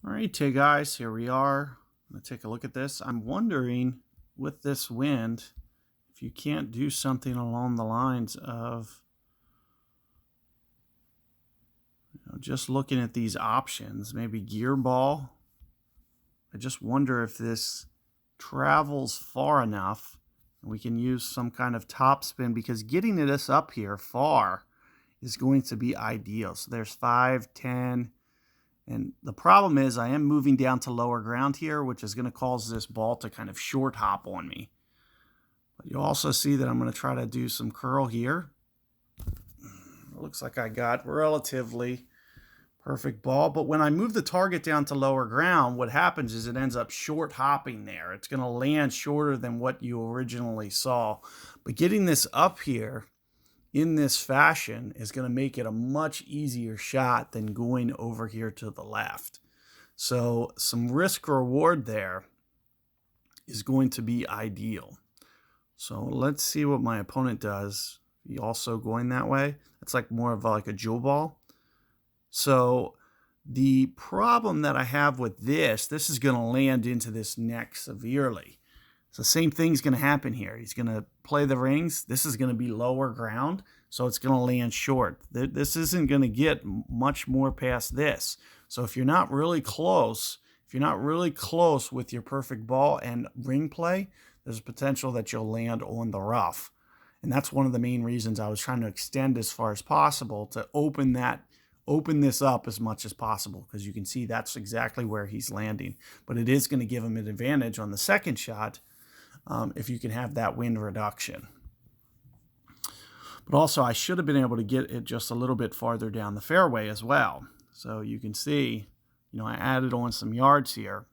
All right, hey guys, here we are. I'm going to take a look at this. I'm wondering, with this wind, if you can't do something along the lines of just looking at these options, maybe gear ball. I just wonder if this travels far enough and we can use some kind of top spin, because getting this up here far is going to be ideal. So there's 5, 10. And the problem is I am moving down to lower ground here, which is going to cause this ball to kind of short hop on me. But you'll also see that I'm going to try to do some curl here. It looks like I got relatively perfect ball. But when I move the target down to lower ground, what happens is it ends up short hopping there. It's going to land shorter than what you originally saw. But getting this up here in this fashion is going to make it a much easier shot than going over here to the left. So some risk reward there is going to be ideal. So let's see what my opponent does. He also going that way. It's like more of like a jewel ball. So the problem that I have with this is going to land into this neck severely. So the same thing's going to happen here. He's going to play the rings. This is going to be lower ground, so it's going to land short. This isn't going to get much more past this. So if you're not really close, with your perfect ball and ring play, there's a potential that you'll land on the rough. And that's one of the main reasons I was trying to extend as far as possible to open this up as much as possible, because you can see that's exactly where he's landing. But it is going to give him an advantage on the second shot if you can have that wind reduction. But also, I should have been able to get it just a little bit farther down the fairway as well. So you can see, I added on some yards here.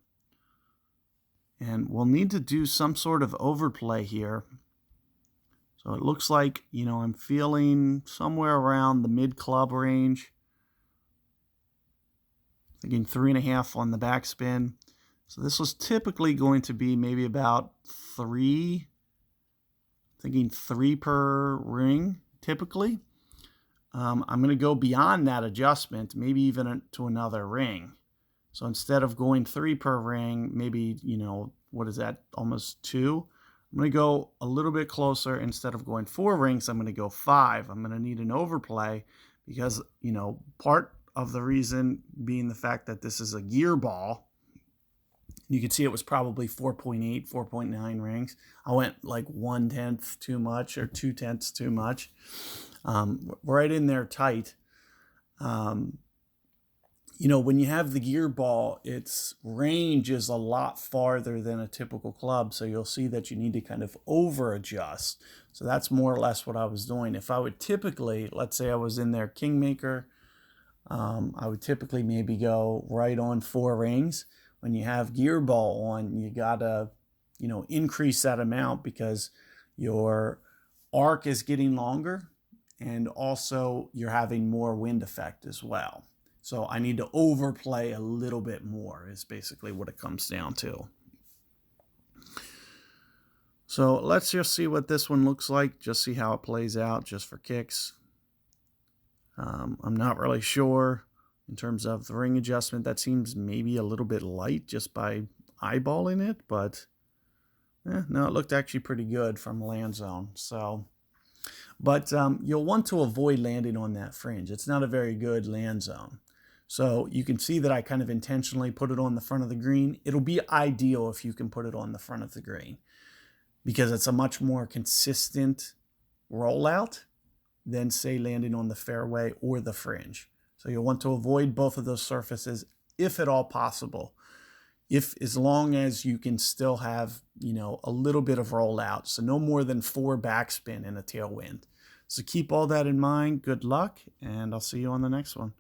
And we'll need to do some sort of overplay here. So it looks like, I'm feeling somewhere around the mid-club range. Thinking 3.5 on the backspin. So this was typically going to be maybe about 3. Thinking 3 per ring, typically. I'm going to go beyond that adjustment, maybe even to another ring. So instead of going 3 per ring, maybe, what is that, almost 2? I'm going to go a little bit closer. Instead of going 4 rings, I'm going to go 5. I'm going to need an overplay because, part of the reason being the fact that this is a gear ball. You can see it was probably 4.8, 4.9 rings. I went like 1/10 too much or 2/10 too much. Right in there tight. When you have the gear ball, its range is a lot farther than a typical club. So you'll see that you need to kind of over adjust. So that's more or less what I was doing. If I would typically, let's say I was in there Kingmaker, I would typically maybe go right on 4 rings. When you have gear ball on, you gotta, increase that amount because your arc is getting longer and also you're having more wind effect as well. So I need to overplay a little bit more is basically what it comes down to. So let's just see what this one looks like, just see how it plays out just for kicks. I'm not really sure in terms of the ring adjustment. That seems maybe a little bit light just by eyeballing it, but no, it looked actually pretty good from land zone. So, but you'll want to avoid landing on that fringe. It's not a very good land zone. So you can see that I kind of intentionally put it on the front of the green. It'll be ideal if you can put it on the front of the green because it's a much more consistent rollout than, say, landing on the fairway or the fringe. So you'll want to avoid both of those surfaces if at all possible. As long as you can still have, a little bit of rollout. So no more than 4 backspin in a tailwind. So keep all that in mind. Good luck, and I'll see you on the next one.